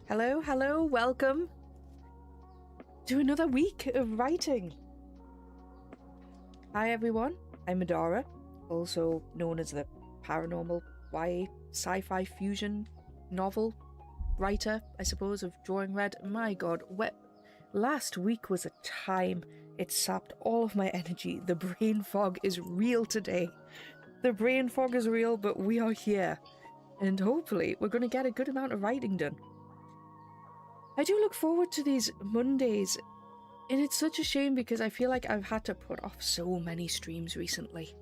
Hello, hello, welcome to another week of writing. Hi everyone, I'm Adara, also known as the paranormal YA sci-fi fusion novel writer, I suppose, of Drawing Red. My god, last week was a time. It sapped all of my energy. The brain fog is real today. The brain fog is real, but we are here. And hopefully we're going to get a good amount of writing done. I do look forward to these Mondays, and it's such a shame because I feel like I've had to put off so many streams recently.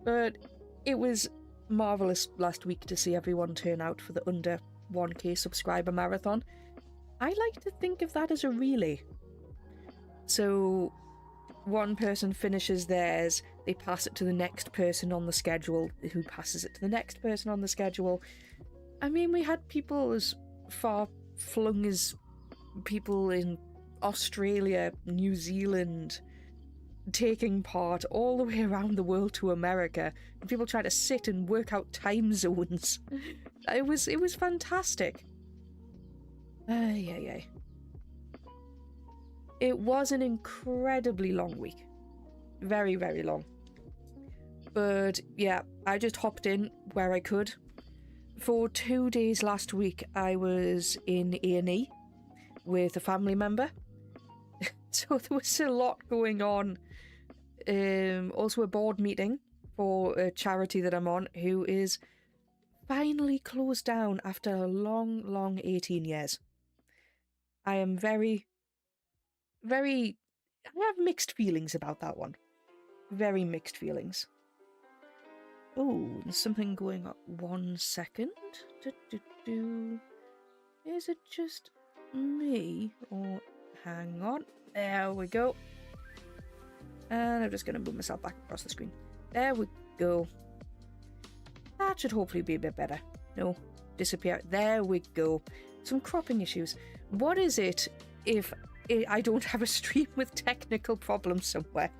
But it was marvellous last week to see everyone turn out for the under 1k subscriber marathon. I like to think of that as a relay. So one person finishes theirs, they pass it to the next person on the schedule, who passes it to the next person on the schedule. I mean, we had people as far flung as people in Australia, New Zealand, taking part all the way around the world to America, and people try to sit and work out time zones. It was fantastic. It was an incredibly long week. Very, very long. But yeah, I just hopped in where I could. For 2 days last week, I was in A&E with a family member. So there was a lot going on. Also a board meeting for a charity that I'm on, who is finally closed down after a long 18 years. I am I have mixed feelings about that one. Very mixed feelings. Oh, there's something going on. 1 second. Is it just me? Or hang on. There we go. And I'm just going to move myself back across the screen. There we go. That should hopefully be a bit better. No, disappear. There we go. Some cropping issues. What is it if I don't have a stream with technical problems somewhere?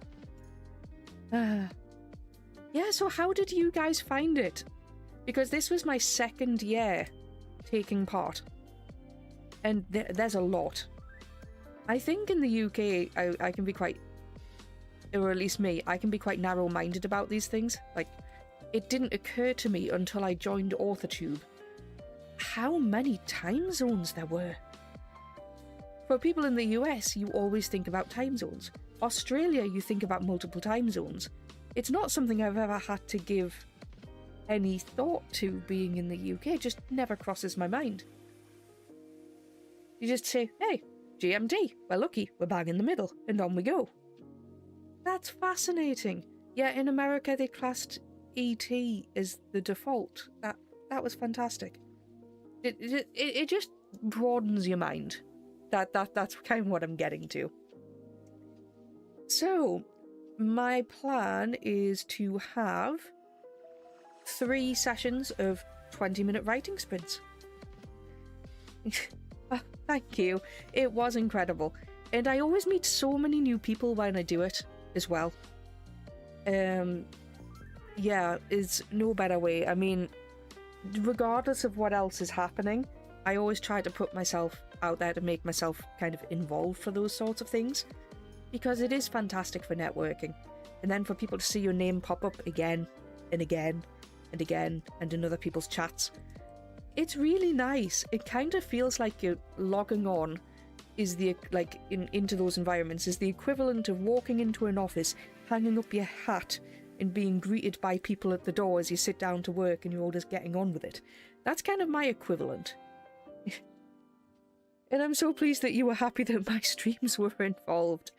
Yeah, so how did you guys find it? Because this was my second year taking part. And there's a lot. I think in the UK, I can be quite, or at least me, I can be quite narrow-minded about these things. Like, it didn't occur to me until I joined Authortube how many time zones there were. For people in the US, you always think about time zones. Australia, you think about multiple time zones. It's not something I've ever had to give any thought to being in the UK. It just never crosses my mind. You just say, hey, GMT, we're lucky, we're bang in the middle, and on we go. That's fascinating. Yeah, in America they classed ET as the default. That was fantastic. It just broadens your mind. That's kind of what I'm getting to. So, my plan is to have 3 sessions of 20-minute writing sprints. Oh, thank you. It was incredible. And I always meet so many new people when I do it as well. Yeah, it's no better way. I mean, regardless of what else is happening, I always try to put myself out there to make myself kind of involved for those sorts of things. Because it is fantastic for networking. And then for people to see your name pop up again and again and again and in other people's chats. It's really nice. It kind of feels like you're logging on is the into those environments is the equivalent of walking into an office, hanging up your hat and being greeted by people at the door as you sit down to work and you're all just getting on with it. That's kind of my equivalent. And I'm so pleased that you were happy that my streams were involved.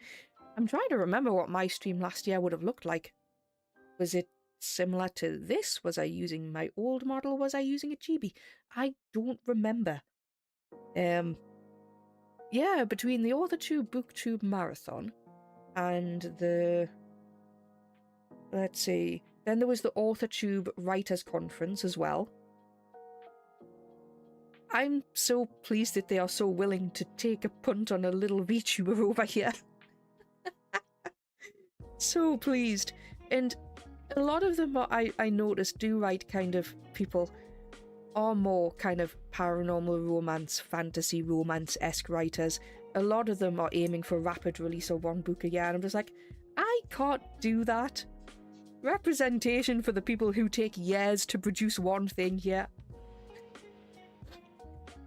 I'm trying to remember what my stream last year would have looked like. Was it similar to this? Was I using my old model? Was I using a Chibi? I don't remember. Yeah, between the Authortube Booktube Marathon and the... Let's see. Then there was the Authortube Writers Conference as well. I'm so pleased that they are so willing to take a punt on a little VTuber over here. So pleased. And a lot of them, I noticed, do write kind of people are more kind of paranormal romance, fantasy romance-esque writers. A lot of them are aiming for rapid release of one book a year, and I'm just like, I can't do that. Representation for the people who take years to produce one thing here.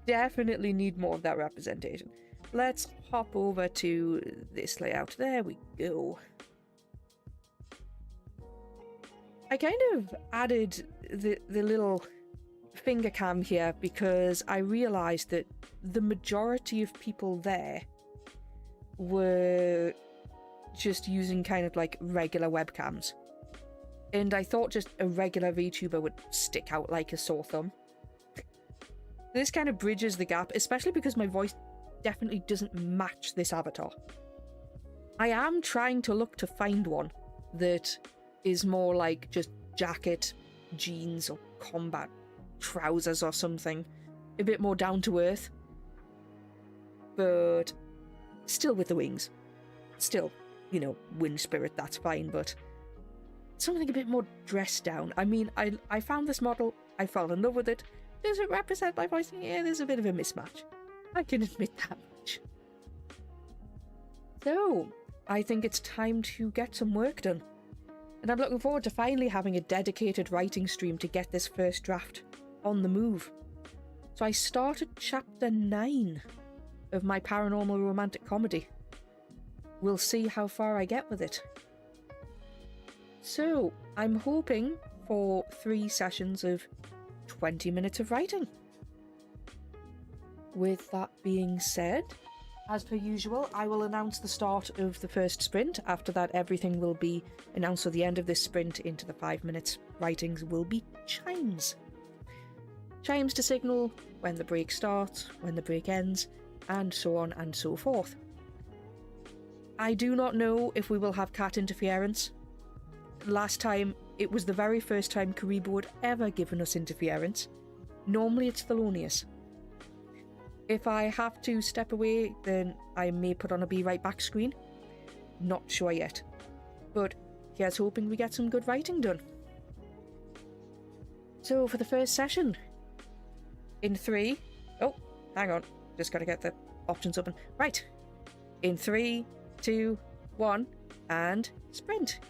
Definitely need more of that representation. Let's hop over to this layout. There we go. I kind of added the little finger cam here because I realized that the majority of people there were just using kind of like regular webcams. And I thought just a regular VTuber would stick out like a sore thumb. This kind of bridges the gap, especially because my voice definitely doesn't match this avatar. I am trying to look to find one that is more like just jacket, jeans, or combat trousers or something. A bit more down to earth. But still with the wings. Still, you know, wind spirit, that's fine, but something a bit more dressed down. I mean, I found this model, I fell in love with it. Does it represent my voice? Yeah, there's a bit of a mismatch. I can admit that much. So, I think it's time to get some work done. And I'm looking forward to finally having a dedicated writing stream to get this first draft on the move. So I started chapter 9 of my paranormal romantic comedy. We'll see how far I get with it. So, I'm hoping for 3 sessions of 20 minutes of writing. With that being said, as per usual, I will announce the start of the first sprint. After that, everything will be announced. So the end of this sprint into the 5 minutes writings will be chimes. Chimes to signal when the break starts, when the break ends, and so on and so forth. I do not know if we will have cat interference. Last time, it was the very first time Karibo had ever given us interference. Normally it's Thelonious. If I have to step away, then I may put on a be right back screen. Not sure yet. But here's hoping we get some good writing done. So for the first session, in 3... Oh, hang on. Just gotta get the options open. Right. In 3, 2, 1, and sprint.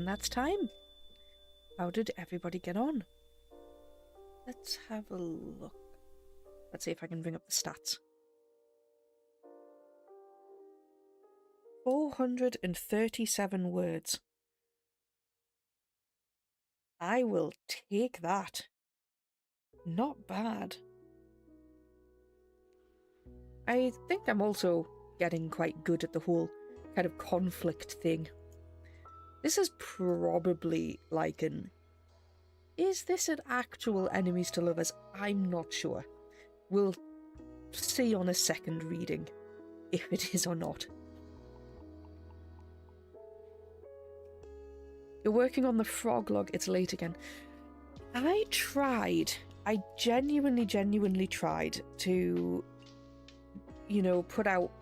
And that's time. How did everybody get on? Let's have a look. Let's see if I can bring up the stats. 437 words. I will take that. Not bad. I think I'm also getting quite good at the whole kind of conflict thing. This is probably like an... Is this an actual enemies to lovers? I'm not sure. We'll see on a second reading if it is or not. You're working on the frog log. It's late again. I genuinely tried to, you know, put out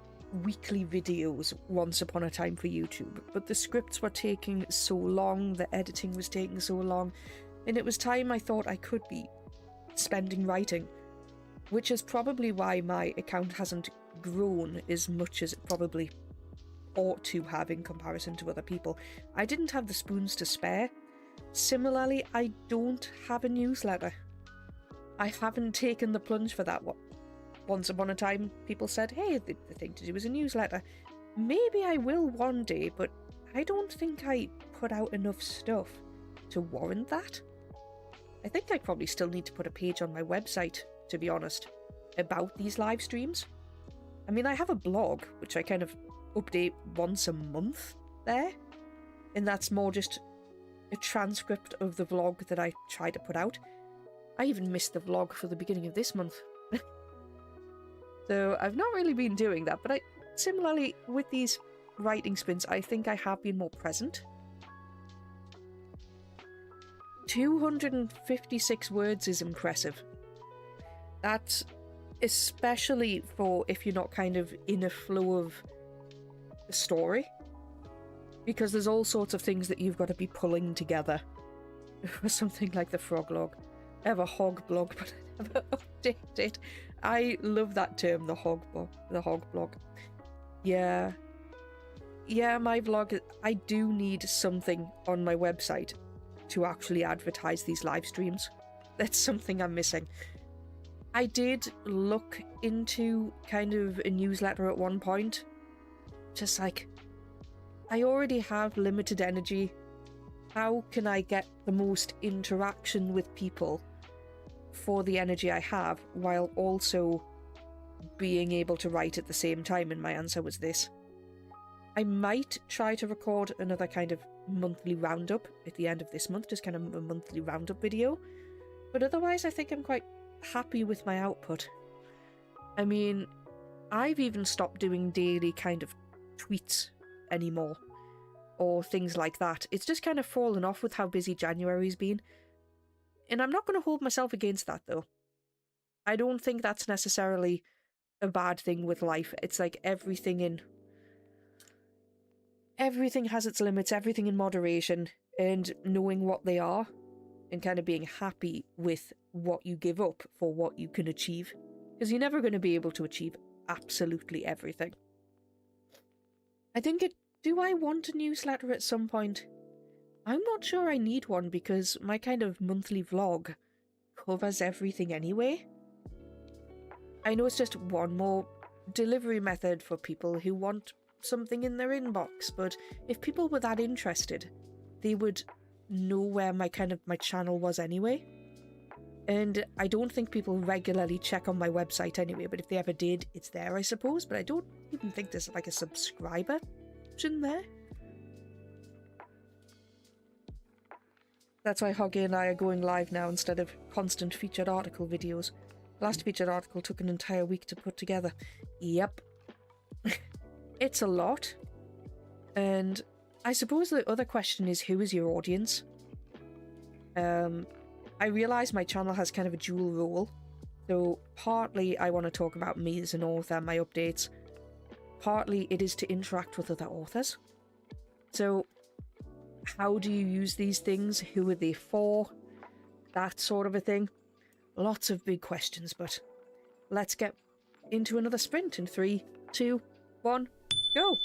weekly videos once upon a time for YouTube, but the scripts were taking so long, the editing was taking so long, and it was time I thought I could be spending writing, which is probably why my account hasn't grown as much as it probably ought to have in comparison to other people. I didn't have the spoons to spare. Similarly, I don't have a newsletter. I haven't taken the plunge for that one. Once upon a time, people said, hey, the thing to do is a newsletter. Maybe I will one day, but I don't think I put out enough stuff to warrant that. I think I probably still need to put a page on my website, to be honest, about these live streams. I mean, I have a blog, which I kind of update once a month there, and that's more just a transcript of the vlog that I try to put out. I even missed the vlog for the beginning of this month. So I've not really been doing that, but similarly with these writing spins, I think I have been more present. 256 words is impressive. That's especially for if you're not kind of in a flow of the story, because there's all sorts of things that you've got to be pulling together for something like the frog log. I have a hog blog, but I never update it. I love that term, the hog blog. Yeah, my vlog, I do need something on my website to actually advertise these live streams. That's something I'm missing. I did look into kind of a newsletter at one point. Just like, I already have limited energy. How can I get the most interaction with people for the energy I have, while also being able to write at the same time? And my answer was this. I might try to record another kind of monthly roundup at the end of this month, just kind of a monthly roundup video. But otherwise, I think I'm quite happy with my output. I mean, I've even stopped doing daily kind of tweets anymore, or things like that. It's just kind of fallen off with how busy January's been. And I'm not going to hold myself against that, though. I don't think that's necessarily a bad thing with life. It's like everything has its limits, everything in moderation, and knowing what they are, and kind of being happy with what you give up for what you can achieve. Because you're never going to be able to achieve absolutely everything. I think do I want a newsletter at some point? I'm not sure I need one, because my kind of monthly vlog covers everything anyway. I know it's just one more delivery method for people who want something in their inbox, but if people were that interested, they would know where my channel was anyway. And I don't think people regularly check on my website anyway, but if they ever did, it's there, I suppose. But I don't even think there's like a subscriber option there. That's why Hoggy and I are going live now instead of constant featured article videos. The last featured article took an entire week to put together. Yep. It's a lot. And I suppose the other question is, who is your audience? I realise my channel has kind of a dual role. So partly I want to talk about me as an author, my updates. Partly it is to interact with other authors. So how do you use these things? Who are they for? That sort of a thing. Lots of big questions, but let's get into another sprint in 3, 2, 1, go!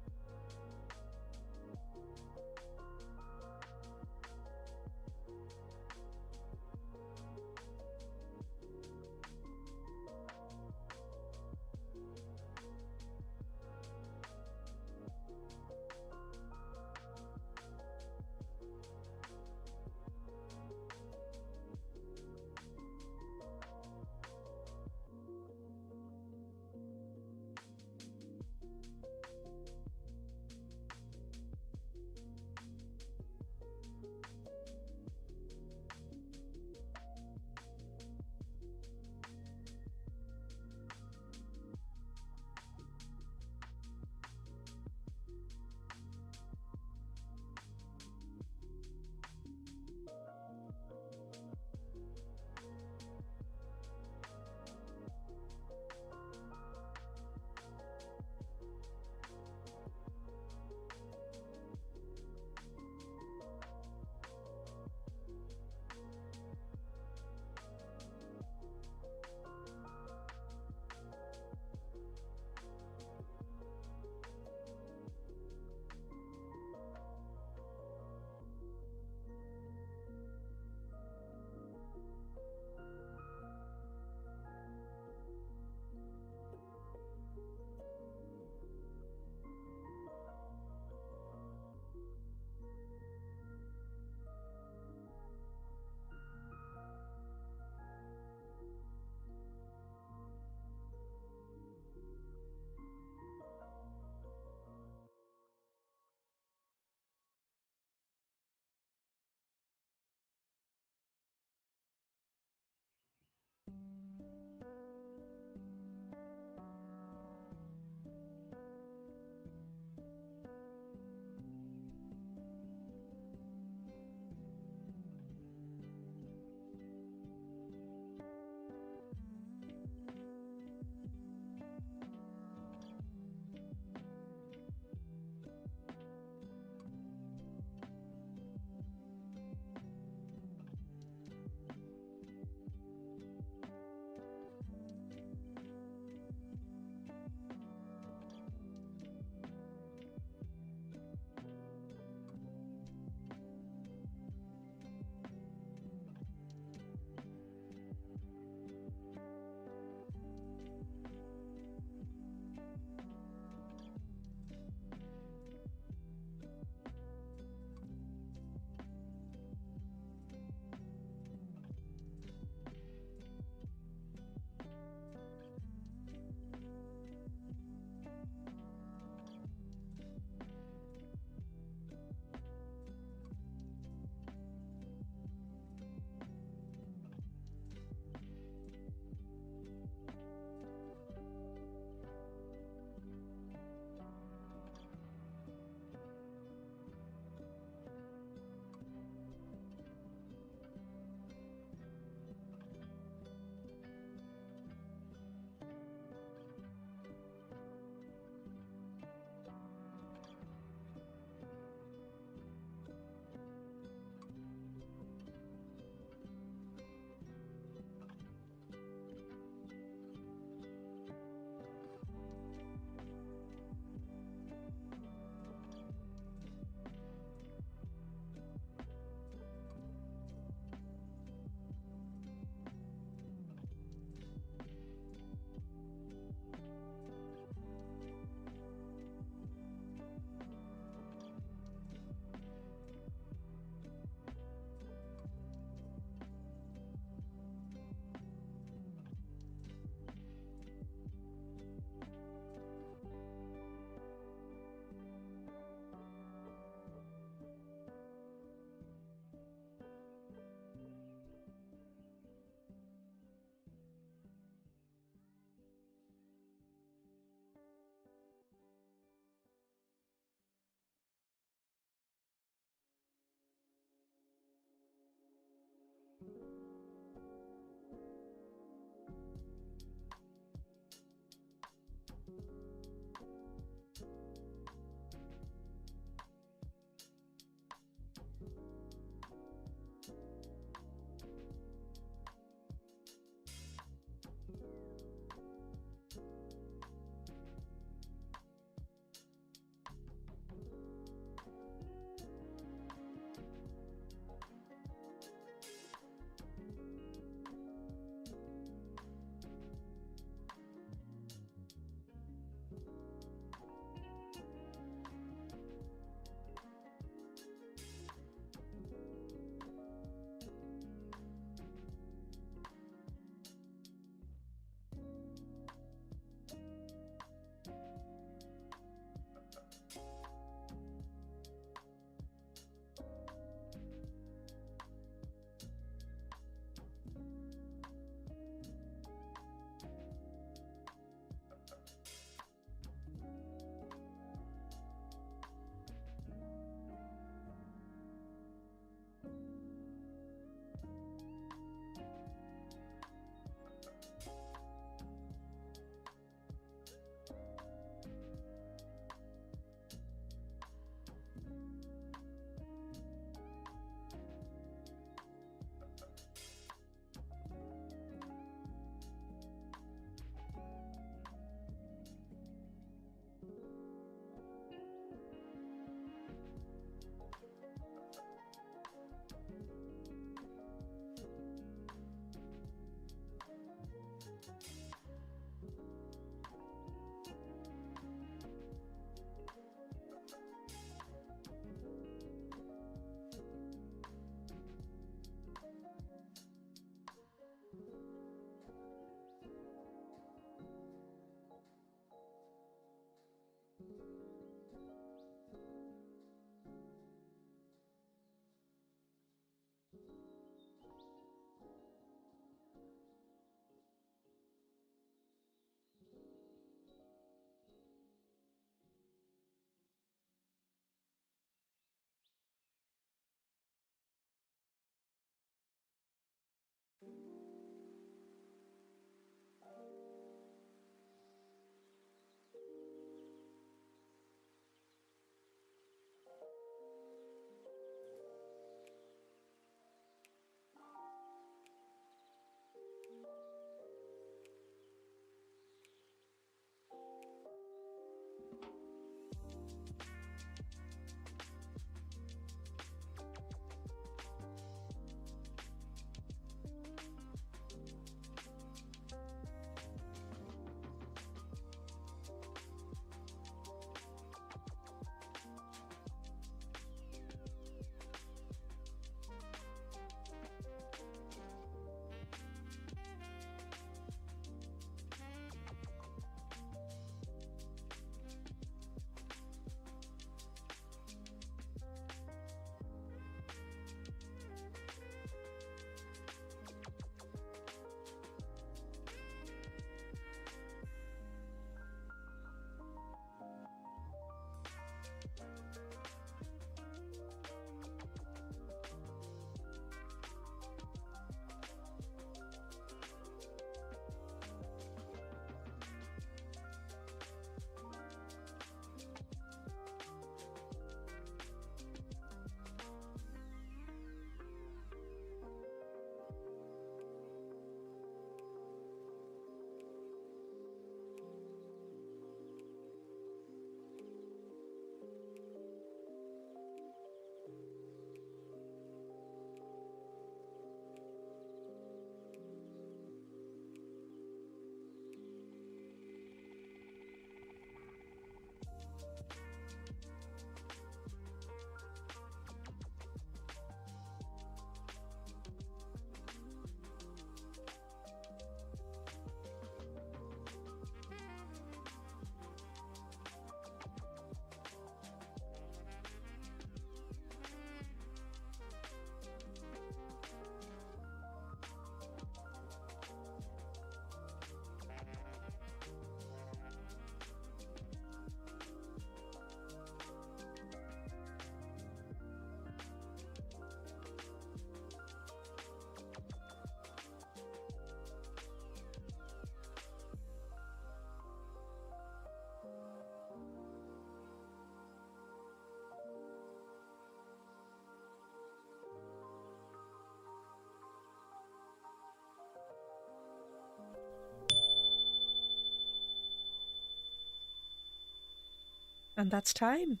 And that's time.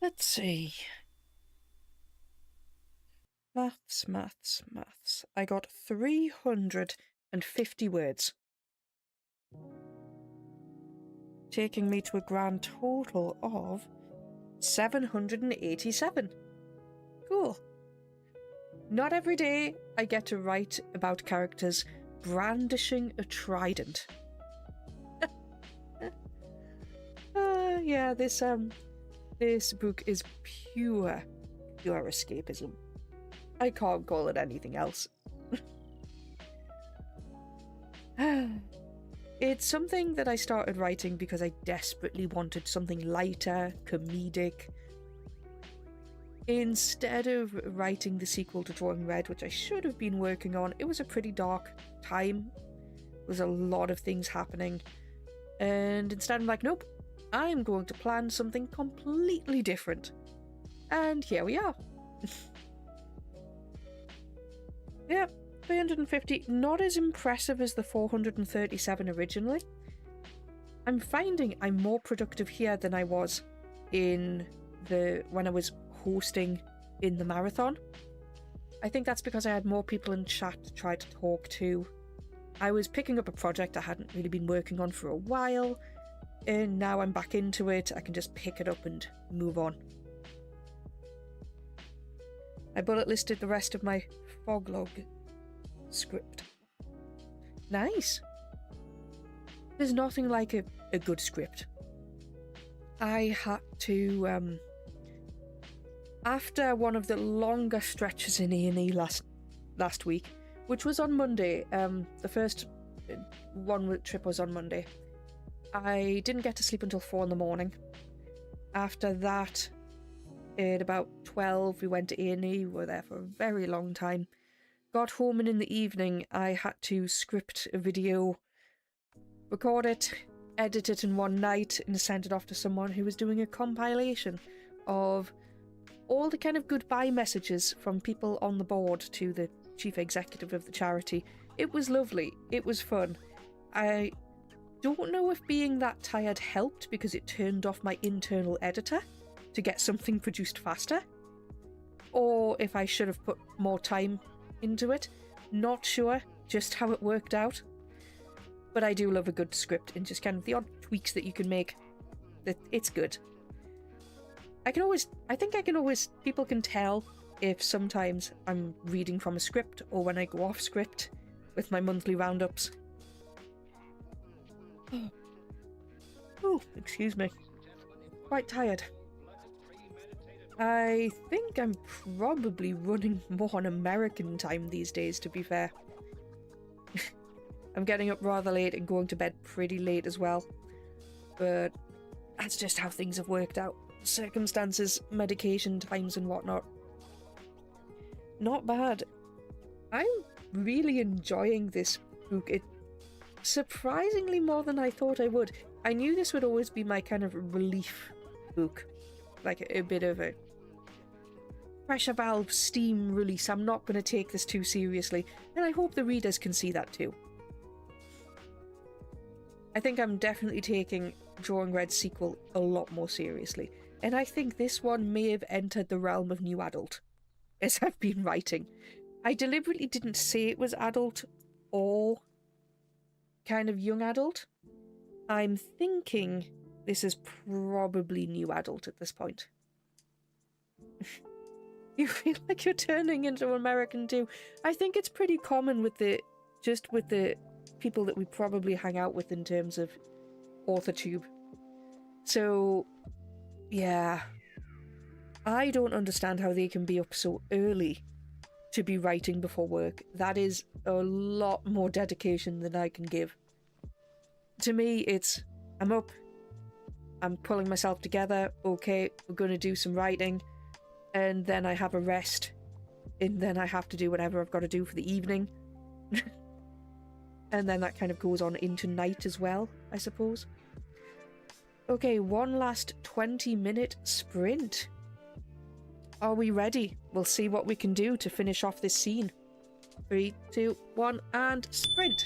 Let's see. Maths, maths, maths. I got 350 words. Taking me to a grand total of 787. Cool. Not every day I get to write about characters brandishing a trident. Yeah, this book is pure escapism. I can't call it anything else. It's something that I started writing because I desperately wanted something lighter, comedic. Instead of writing the sequel to Drawing Red, which I should have been working on, it was a pretty dark time. There was a lot of things happening. And instead I'm like, nope, I'm going to plan something completely different. And here we are. Yeah, 350, not as impressive as the 437 originally. I'm finding I'm more productive here than I was when I was hosting in the marathon. I think that's because I had more people in chat to try to talk to. I was picking up a project I hadn't really been working on for a while, and now I'm back into it. I can just pick it up and move on. I bullet listed the rest of my foglog script. Nice. There's nothing like a good script. I had to, after one of the longer stretches in A&E last week, which was on Monday, the first trip was on Monday, I didn't get to sleep until 4 in the morning. After that, at about 12, we went to A&E, we were there for a very long time. Got home, and in the evening, I had to script a video, record it, edit it in one night, and send it off to someone who was doing a compilation of all the kind of goodbye messages from people on the board to the chief executive of the charity. It was lovely. It was fun. I don't know if being that tired helped because it turned off my internal editor to get something produced faster, or if I should have put more time into it. Not sure just how it worked out. But I do love a good script and just kind of the odd tweaks that you can make. It's good. People can tell if sometimes I'm reading from a script or when I go off script with my monthly roundups. Oh, excuse me. Quite tired. I think I'm probably running more on American time these days, to be fair. I'm getting up rather late and going to bed pretty late as well. But that's just how things have worked out. Circumstances, medication times and whatnot. Not bad. I'm really enjoying this book. It surprisingly more than I thought I would. I knew this would always be my kind of relief book. Like a bit of a pressure valve steam release. I'm not going to take this too seriously. And I hope the readers can see that too. I think I'm definitely taking Drawing Red's sequel a lot more seriously. And I think this one may have entered the realm of new adult as I've been writing. I deliberately didn't say it was adult or kind of young adult. I'm thinking this is probably new adult at this point. You feel like you're turning into American too. I think it's pretty common with the people that we probably hang out with in terms of Authortube. So, yeah. I don't understand how they can be up so early to be writing before work. That is a lot more dedication than I can give. To me, it's, I'm up, I'm pulling myself together, okay, we're going to do some writing, and then I have a rest, and then I have to do whatever I've got to do for the evening. And then that kind of goes on into night as well, I suppose. Okay, one last 20-minute sprint. Are we ready? We'll see what we can do to finish off this scene. 3, 2, 1, and sprint!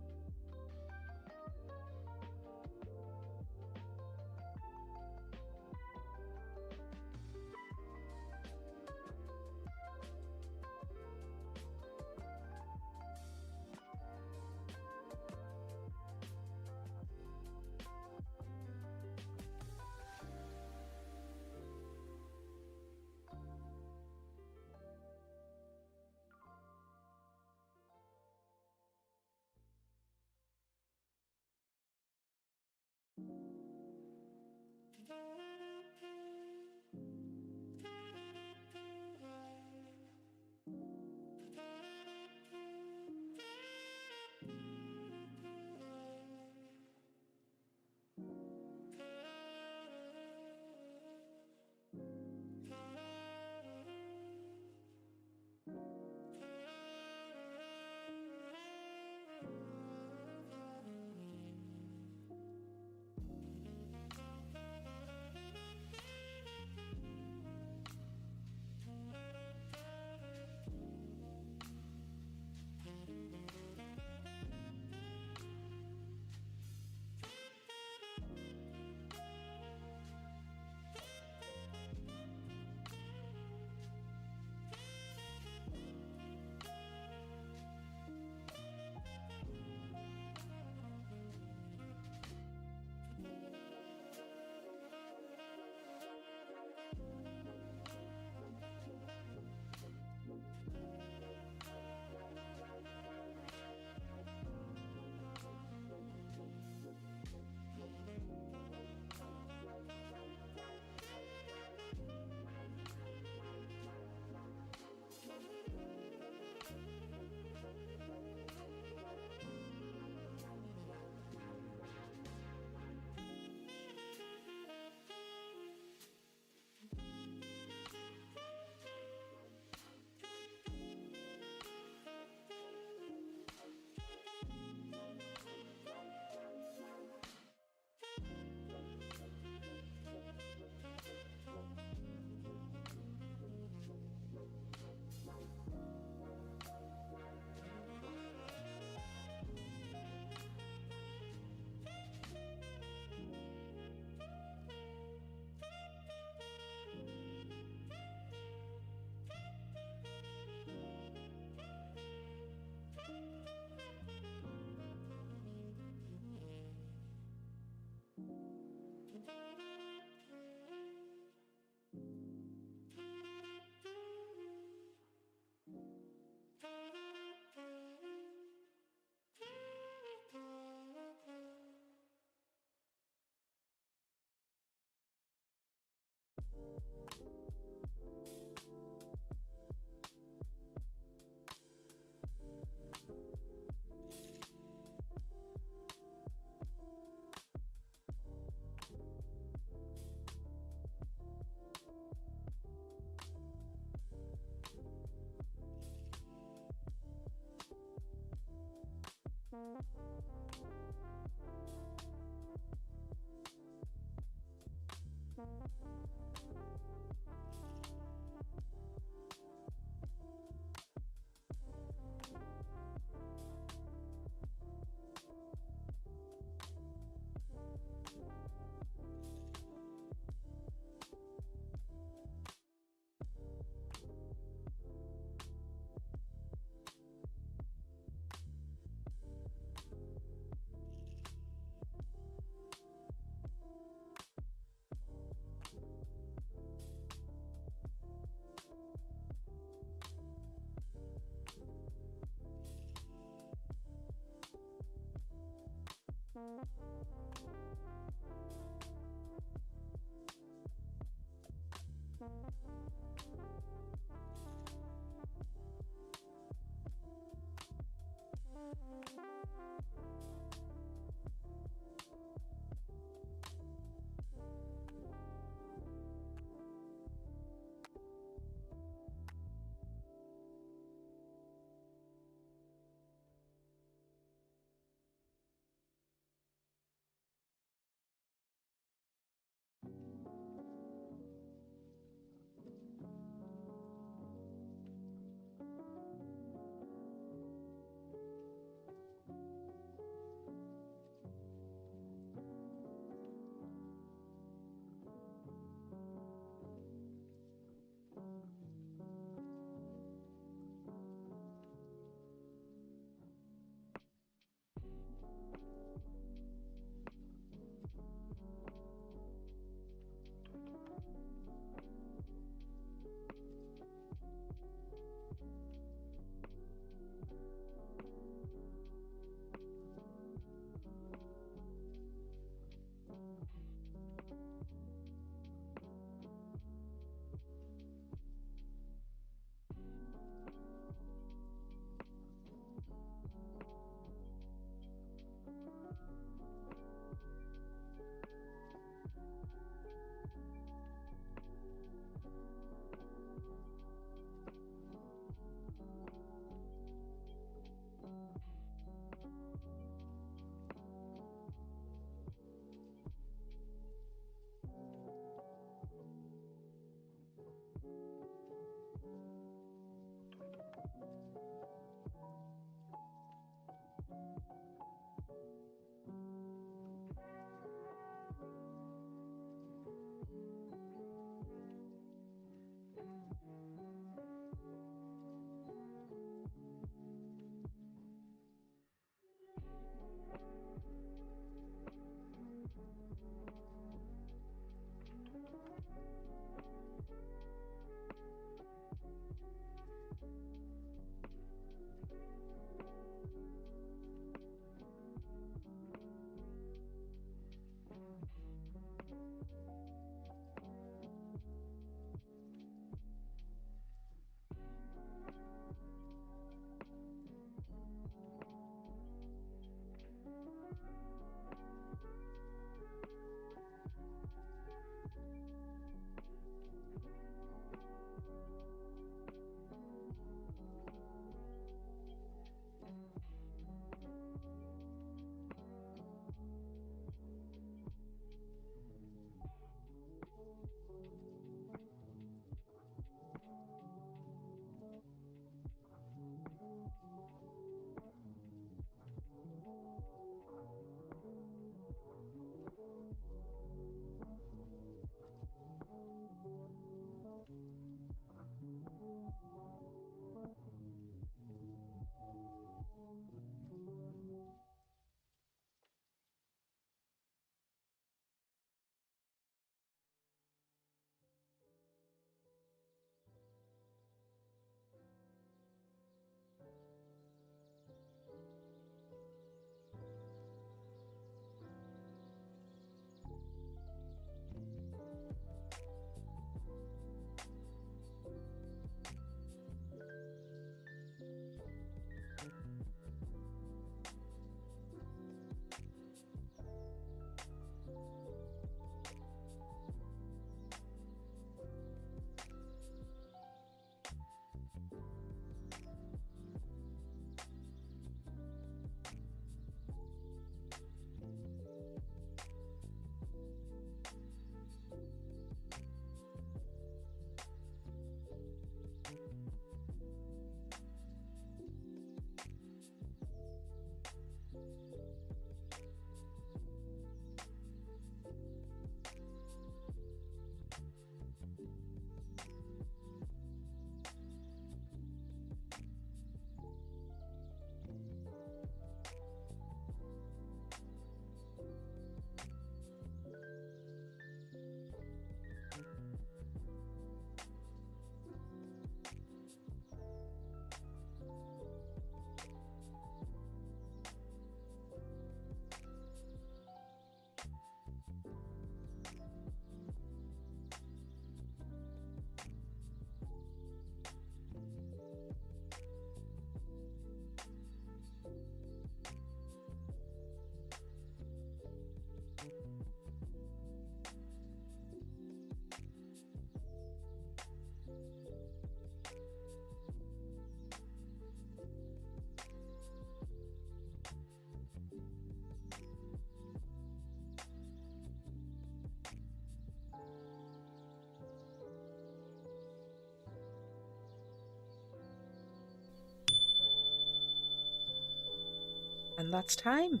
And that's time.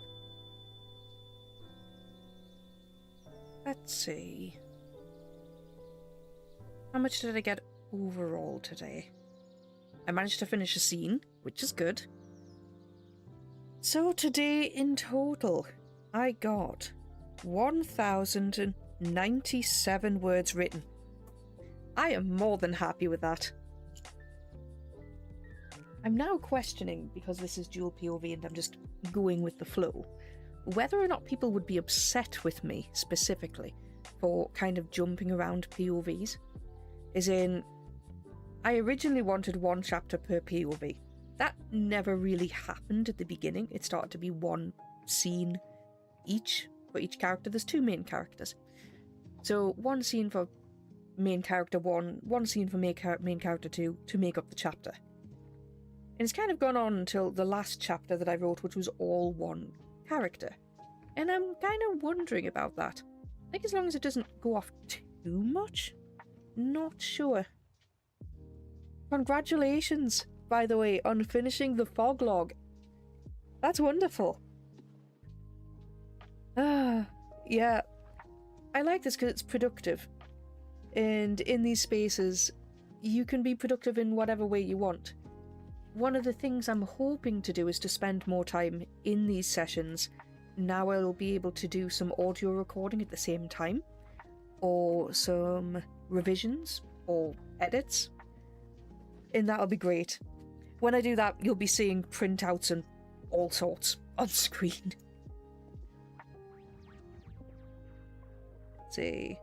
Let's see. How much did I get overall today? I managed to finish a scene, which is good. So today in total, I got 1,097 words written. I am more than happy with that. I'm now questioning, because this is dual POV and I'm just going with the flow, whether or not people would be upset with me specifically for kind of jumping around POVs. As in, I originally wanted one chapter per POV. That never really happened at the beginning. It started to be one scene each for each character. There's two main characters. So one scene for main character 1, one scene for main character 2 to make up the chapter. And it's kind of gone on until the last chapter that I wrote, which was all one character. And I'm kind of wondering about that. I think as long as it doesn't go off too much. Not sure. Congratulations, by the way, on finishing the fog log. That's wonderful. Yeah. I like this because it's productive. And in these spaces, you can be productive in whatever way you want. One of the things I'm hoping to do is to spend more time in these sessions. Now I'll be able to do some audio recording at the same time, or some revisions, or edits. And that'll be great. When I do that, you'll be seeing printouts and all sorts on screen. Let's see.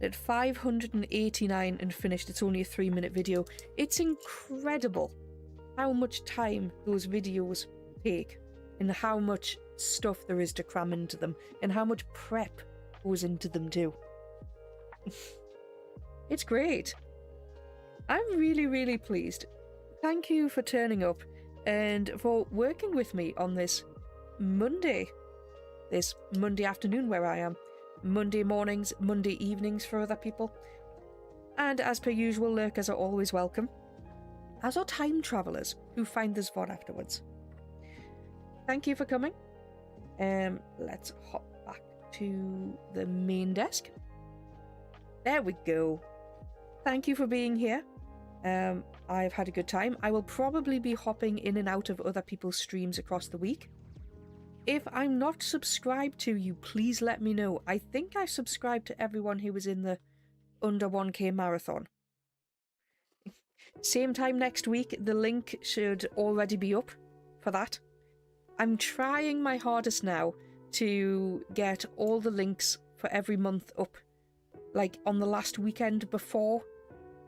At 589 and finished. It's only a 3-minute video. It's incredible how much time those videos take and how much stuff there is to cram into them and how much prep goes into them too. It's great. I'm really, really pleased. Thank you for turning up and for working with me on this Monday afternoon where I am. Monday mornings, Monday evenings for other people. And as per usual, lurkers are always welcome, as are time travellers who find this VOD afterwards. Thank you for coming. Let's hop back to the main desk. There we go. Thank you for being here. I've had a good time. I will probably be hopping in and out of other people's streams across the week. If I'm not subscribed to you, please let me know. I think I subscribed to everyone who was in the under 1k marathon. Same time next week, the link should already be up for that. I'm trying my hardest now to get all the links for every month up, like on the last weekend before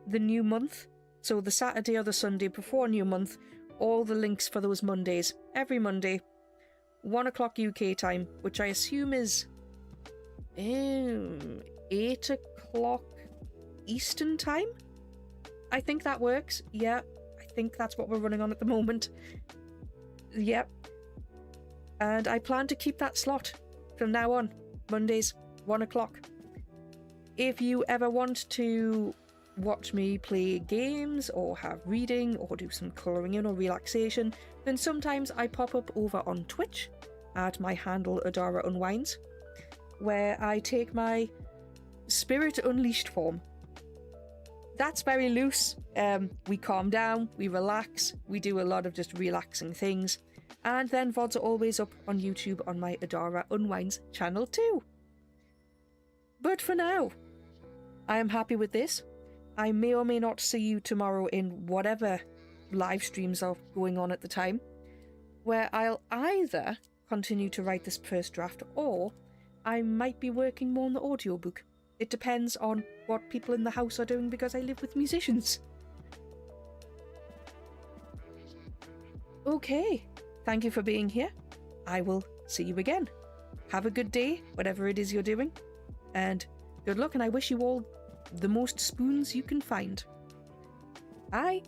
the new month. So the Saturday or the Sunday before new month, all the links for those Mondays, every Monday, 1 o'clock UK time, which I assume is 8 o'clock Eastern time? I think that works. Yeah, I think that's what we're running on at the moment. Yep. And I plan to keep that slot from now on. Mondays, 1 o'clock. If you ever want to watch me play games or have reading or do some colouring in or relaxation, then sometimes I pop up over on Twitch at my handle Adara Unwinds, where I take my spirit unleashed form. That's very loose. We calm down, we relax, we do a lot of just relaxing things, and then VODs are always up on YouTube on my Adara Unwinds channel too. But for now, I am happy with this. I may or may not see you tomorrow in whatever live streams are going on at the time, where I'll either continue to write this first draft or I might be working more on the audiobook. It depends on what people in the house are doing because I live with musicians. Okay, thank you for being here. I will see you again. Have a good day, whatever it is you're doing, and good luck, and I wish you all the most spoons you can find. Bye!